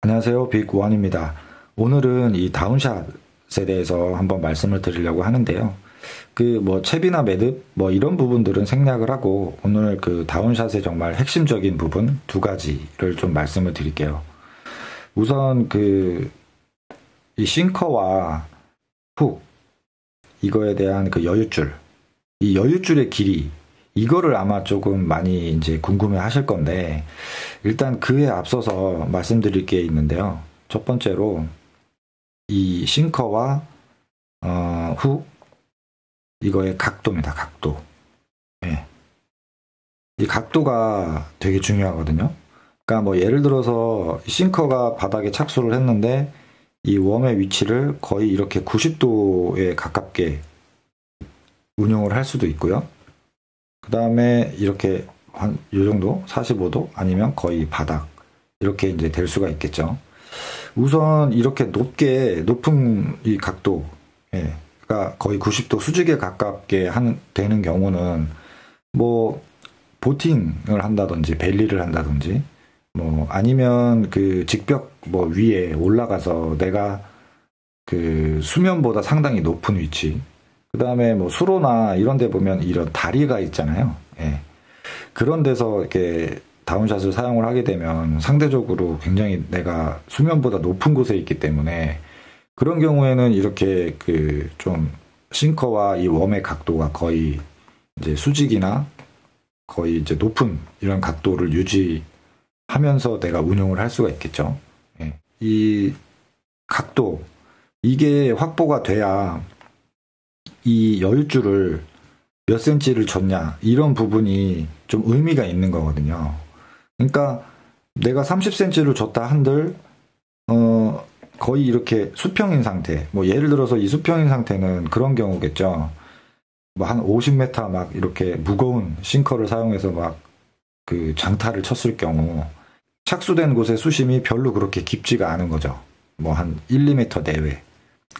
안녕하세요. 빅원입니다. 오늘은 이 다운샷에 대해서 한번 말씀을 드리려고 하는데요. 챕이나 매듭 이런 부분들은 생략을 하고 오늘 다운샷의 정말 핵심적인 부분 두 가지를 좀 말씀을 드릴게요. 우선 이 싱커와 훅 이거에 대한 여유줄, 이 여유줄의 길이 이거를 아마 조금 많이 이제 궁금해 하실 건데, 일단 그에 앞서서 말씀드릴 게 있는데요. 첫 번째로, 이 싱커와, 훅, 이거의 각도입니다. 각도. 네. 이 각도가 되게 중요하거든요. 그러니까 예를 들어서, 싱커가 바닥에 착수를 했는데, 이 웜의 위치를 거의 이렇게 90도에 가깝게 운용을 할 수도 있고요. 그 다음에 이렇게 한 이 정도 45도 아니면 거의 바닥 이렇게 이제 될 수가 있겠죠. 우선 이렇게 높은 이 각도, 가 거의 90도 수직에 가깝게 되는 경우는 보팅을 한다든지 벨리를 한다든지 아니면 직벽 위에 올라가서 내가 수면보다 상당히 높은 위치, 그 다음에 수로나 이런 데 보면 이런 다리가 있잖아요. 그런 데서 이렇게 다운샷을 사용을 하게 되면 상대적으로 굉장히 내가 수면보다 높은 곳에 있기 때문에 그런 경우에는 이렇게 좀 싱커와 이 웜의 각도가 거의 이제 수직이나 거의 이제 높은 이런 각도를 유지하면서 내가 운용을 할 수가 있겠죠. 이 각도, 이게 확보가 돼야 이 여유줄을 몇 센치를 줬냐 이런 부분이 좀 의미가 있는 거거든요. 그러니까 내가 30cm를 줬다 한들 거의 이렇게 수평인 상태, 예를 들어서 이 수평인 상태는 그런 경우겠죠. 한 50m 막 이렇게 무거운 싱커를 사용해서 장타를 쳤을 경우 착수된 곳의 수심이 별로 그렇게 깊지가 않은 거죠. 한 1, 2m 내외.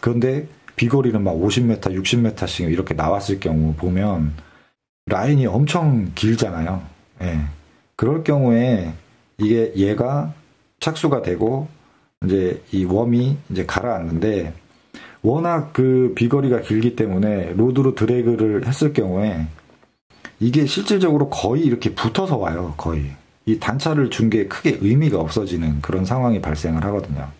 그런데 비거리는 50m, 60m씩 이렇게 나왔을 경우 보면 라인이 엄청 길잖아요. 그럴 경우에 얘가 착수가 되고 이제 이 웜이 이제 가라앉는데, 워낙 비거리가 길기 때문에 로드로 드래그를 했을 경우에 이게 실질적으로 거의 이렇게 붙어서 와요. 거의 이 단차를 준 게 크게 의미가 없어지는 그런 상황이 발생을 하거든요.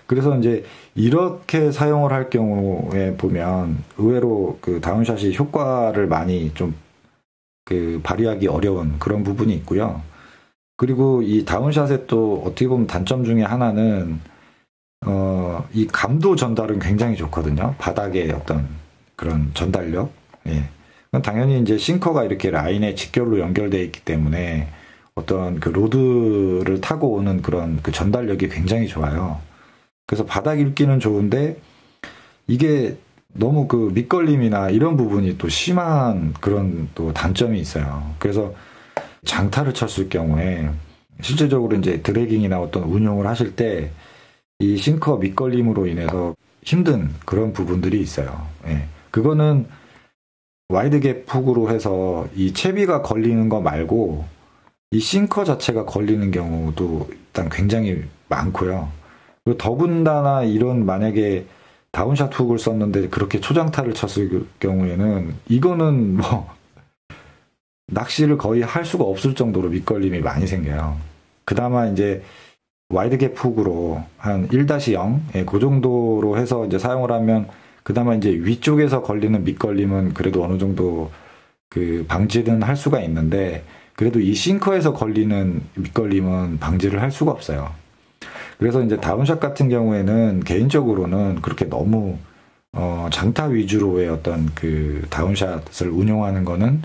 그래서 이제 이렇게 사용을 할 경우에 보면 의외로 다운샷이 효과를 많이 좀 발휘하기 어려운 그런 부분이 있고요. 그리고 이 다운샷의 또 어떻게 보면 단점 중에 하나는 이 감도 전달은 굉장히 좋거든요. 바닥의 어떤 그런 전달력. 당연히 이제 싱커가 이렇게 라인에 직결로 연결되어 있기 때문에 어떤 로드를 타고 오는 그런 전달력이 굉장히 좋아요. 그래서 바닥 읽기는 좋은데 이게 너무 밑걸림이나 이런 부분이 또 심한 그런 또 단점이 있어요. 그래서 장타를 쳤을 경우에 실질적으로 이제 드래깅이나 어떤 운용을 하실 때 이 싱커 밑걸림으로 인해서 힘든 그런 부분들이 있어요. 그거는 와이드 갭 훅으로 해서 이 채비가 걸리는 거 말고 이 싱커 자체가 걸리는 경우도 일단 굉장히 많고요. 그리고 더군다나 이런 만약에 다운샷 훅을 썼는데 그렇게 초장타를 쳤을 경우에는 이거는 낚시를 거의 할 수가 없을 정도로 밑걸림이 많이 생겨요. 그나마 이제 와이드 갭 훅으로 한 1-0, 그 정도로 해서 이제 사용을 하면 그나마 이제 위쪽에서 걸리는 밑걸림은 그래도 어느 정도 방지는 할 수가 있는데, 그래도 이 싱커에서 걸리는 밑걸림은 방지를 할 수가 없어요. 그래서 이제 다운샷 같은 경우에는 개인적으로는 그렇게 너무 장타 위주로의 어떤 다운샷을 운용하는 거는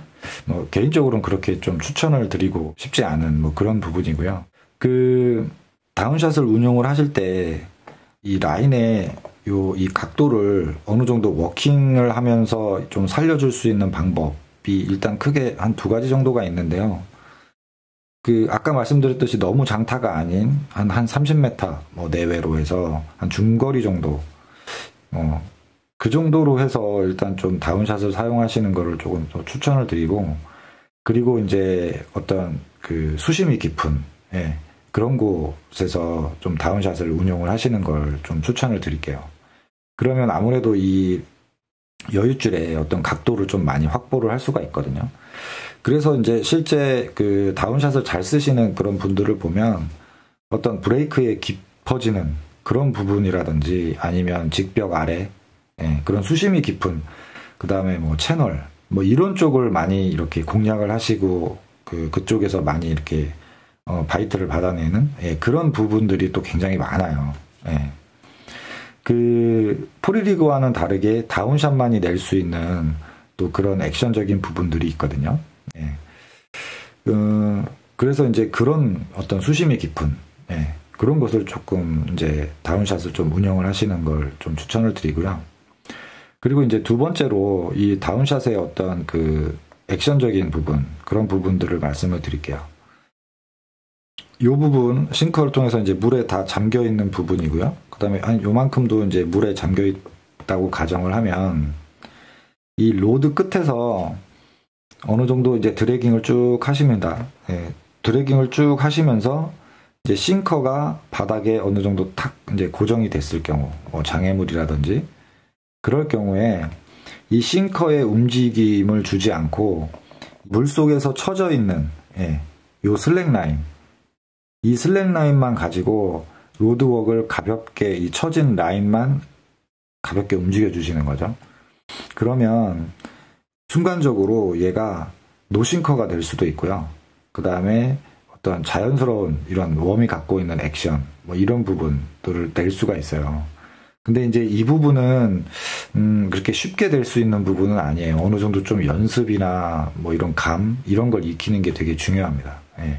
개인적으로는 그렇게 좀 추천을 드리고 싶지 않은 그런 부분이고요. 다운샷을 운용을 하실 때 이 라인의 이 각도를 어느 정도 워킹을 하면서 좀 살려줄 수 있는 방법이 일단 크게 한 두 가지 정도가 있는데요. 아까 말씀드렸듯이 너무 장타가 아닌 한 30m 내외로 해서 한 중거리 정도, 그 정도로 해서 일단 좀 다운샷을 사용하시는 거를 조금 더 추천을 드리고, 그리고 이제 어떤 수심이 깊은, 그런 곳에서 좀 다운샷을 운용을 하시는 걸 좀 추천을 드릴게요. 그러면 아무래도 이 여윳줄의 어떤 각도를 좀 많이 확보를 할 수가 있거든요. 그래서 이제 실제 그 다운샷을 잘 쓰시는 그런 분들을 보면 어떤 브레이크에 깊어지는 그런 부분이라든지 아니면 직벽 아래, 예, 그런 수심이 깊은, 그 다음에 뭐 채널, 뭐 이런 쪽을 많이 이렇게 공략을 하시고 그쪽에서 많이 이렇게 바이트를 받아내는, 예, 그런 부분들이 또 굉장히 많아요. 예. 그 프리리그와는 다르게 다운샷만이 낼 수 있는 또 그런 액션적인 부분들이 있거든요. 예. 그래서 이제 그런 어떤 수심이 깊은, 예, 그런 것을 조금 이제 다운샷을 좀 운영을 하시는 걸 좀 추천을 드리고요. 그리고 이제 두 번째로 이 다운샷의 어떤 그 액션적인 부분, 그런 부분들을 말씀을 드릴게요. 이 부분 싱커를 통해서 이제 물에 다 잠겨 있는 부분이고요. 그 다음에 한 요만큼도 이제 물에 잠겨 있다고 가정을 하면 이 로드 끝에서 어느 정도 이제 드래깅을 쭉 하십니다. 예, 드래깅을 쭉 하시면서 이제 싱커가 바닥에 어느 정도 탁 이제 고정이 됐을 경우, 장애물이라든지 그럴 경우에 이 싱커의 움직임을 주지 않고 물 속에서 쳐져 있는, 예, 요 슬랙 라인, 이 슬랙 라인만 가지고 로드웍을 가볍게, 이 쳐진 라인만 가볍게 움직여 주시는 거죠. 그러면 순간적으로 얘가 노싱커가 될 수도 있고요. 그 다음에 어떤 자연스러운 이런 웜이 갖고 있는 액션, 뭐 이런 부분들을 낼 수가 있어요. 근데 이제 이 부분은 그렇게 쉽게 될 수 있는 부분은 아니에요. 어느 정도 좀 연습이나 뭐 이런 감, 이런 걸 익히는 게 되게 중요합니다. 예.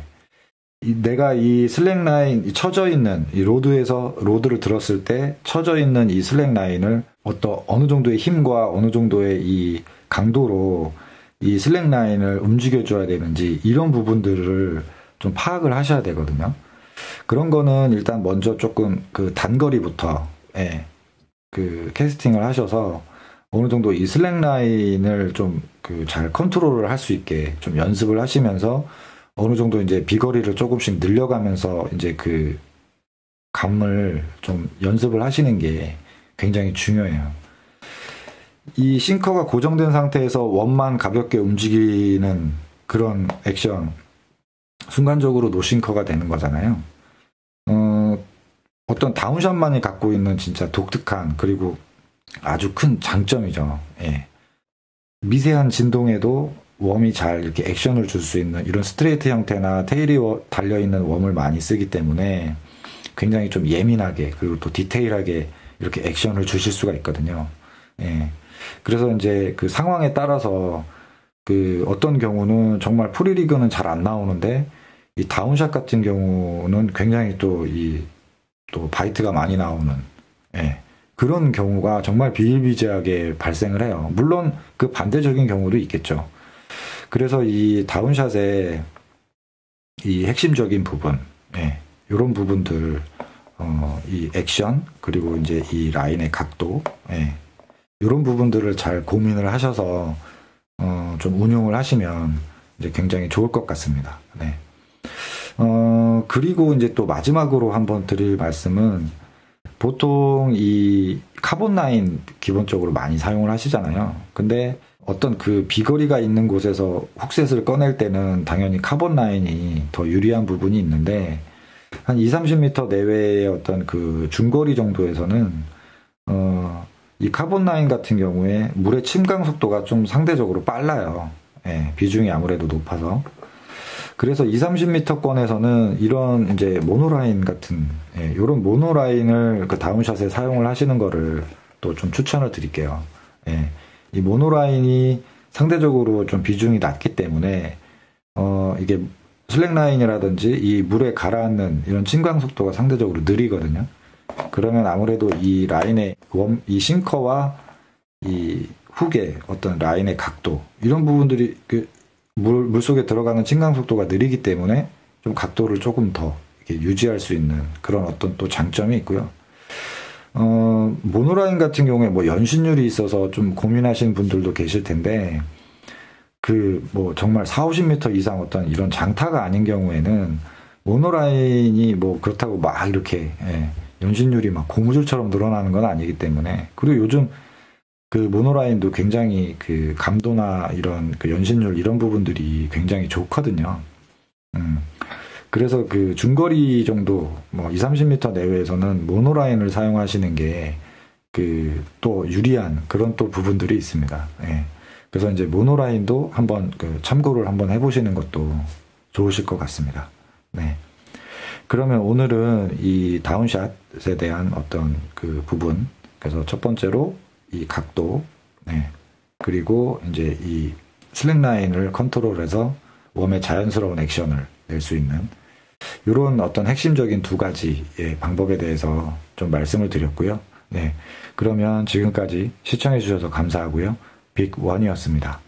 내가 이 슬랙 라인, 쳐져 있는 이 로드를 들었을 때 쳐져 있는 이 슬랙 라인을 어느 정도의 힘과 어느 정도의 이 강도로 이 슬랙 라인을 움직여 줘야 되는지, 이런 부분들을 좀 파악을 하셔야 되거든요. 그런 거는 일단 먼저 조금 그 단거리부터, 예, 그 캐스팅을 하셔서 어느 정도 이 슬랙 라인을 좀 그 잘 컨트롤을 할 수 있게 좀 연습을 하시면서 어느 정도 이제 비거리를 조금씩 늘려가면서 이제 그 감을 좀 연습을 하시는 게 굉장히 중요해요. 이 싱커가 고정된 상태에서 원만 가볍게 움직이는 그런 액션, 순간적으로 노싱커가 되는 거잖아요. 어떤 다운샷만이 갖고 있는 진짜 독특한, 그리고 아주 큰 장점이죠. 예. 미세한 진동에도 웜이 잘 이렇게 액션을 줄 수 있는 이런 스트레이트 형태나 테일이 달려있는 웜을 많이 쓰기 때문에 굉장히 좀 예민하게, 그리고 또 디테일하게 이렇게 액션을 주실 수가 있거든요. 예. 그래서 이제 그 상황에 따라서 그 어떤 경우는 정말 프리리그는 잘 안 나오는데 이 다운샷 같은 경우는 굉장히 또 바이트가 많이 나오는, 예, 그런 경우가 정말 비일비재하게 발생을 해요. 물론 그 반대적인 경우도 있겠죠. 그래서 이 다운샷의 이 핵심적인 부분, 예, 이런 부분들, 이 액션, 그리고 이제 이 라인의 각도, 예, 이런 부분들을 잘 고민을 하셔서 좀 운용을 하시면 이제 굉장히 좋을 것 같습니다. 네. 그리고 이제 또 마지막으로 한번 드릴 말씀은, 보통 이 카본 라인 기본적으로 많이 사용을 하시잖아요. 근데 어떤 그 비거리가 있는 곳에서 훅셋을 꺼낼 때는 당연히 카본 라인이 더 유리한 부분이 있는데, 한 20-30m 내외의 어떤 그 중거리 정도에서는 이 카본 라인 같은 경우에 물의 침강 속도가 좀 상대적으로 빨라요. 예, 비중이 아무래도 높아서. 그래서 20-30m권에서는 이런 이제 모노라인 같은, 예, 이런 모노라인을 그 다운샷에 사용을 하시는 거를 또 좀 추천을 드릴게요. 예, 이 모노라인이 상대적으로 좀 비중이 낮기 때문에 이게 슬랙라인이라든지 이 물에 가라앉는 이런 침강 속도가 상대적으로 느리거든요. 그러면 아무래도 이 라인의 이 싱커와 이 훅의 어떤 라인의 각도, 이런 부분들이 그 물속에 들어가는 침강 속도가 느리기 때문에 좀 각도를 조금 더 이렇게 유지할 수 있는 그런 어떤 또 장점이 있고요. 모노라인 같은 경우에 뭐 연신율이 있어서 좀 고민하시는 분들도 계실 텐데, 그 뭐 정말 40-50m 이상 어떤 이런 장타가 아닌 경우에는 모노라인이 뭐 그렇다고 막 이렇게 연신율이 막 고무줄처럼 늘어나는 건 아니기 때문에, 그리고 요즘 그 모노라인도 굉장히 그 감도나 이런 그 연신율 이런 부분들이 굉장히 좋거든요. 그래서 그 중거리 정도 뭐 2, 30m 내외에서는 모노라인을 사용하시는 게 그 또 유리한 그런 또 부분들이 있습니다. 그래서 이제 모노라인도 한번 그 참고를 한번 해보시는 것도 좋으실 것 같습니다. 네. 그러면 오늘은 이 다운샷에 대한 어떤 그 부분, 그래서 첫 번째로 이 각도, 그리고 이제 이 슬랙라인을 컨트롤해서 웜의 자연스러운 액션을 낼 수 있는 이런 어떤 핵심적인 두 가지의 방법에 대해서 좀 말씀을 드렸고요. 네. 그러면 지금까지 시청해 주셔서 감사하고요. 빅원이었습니다.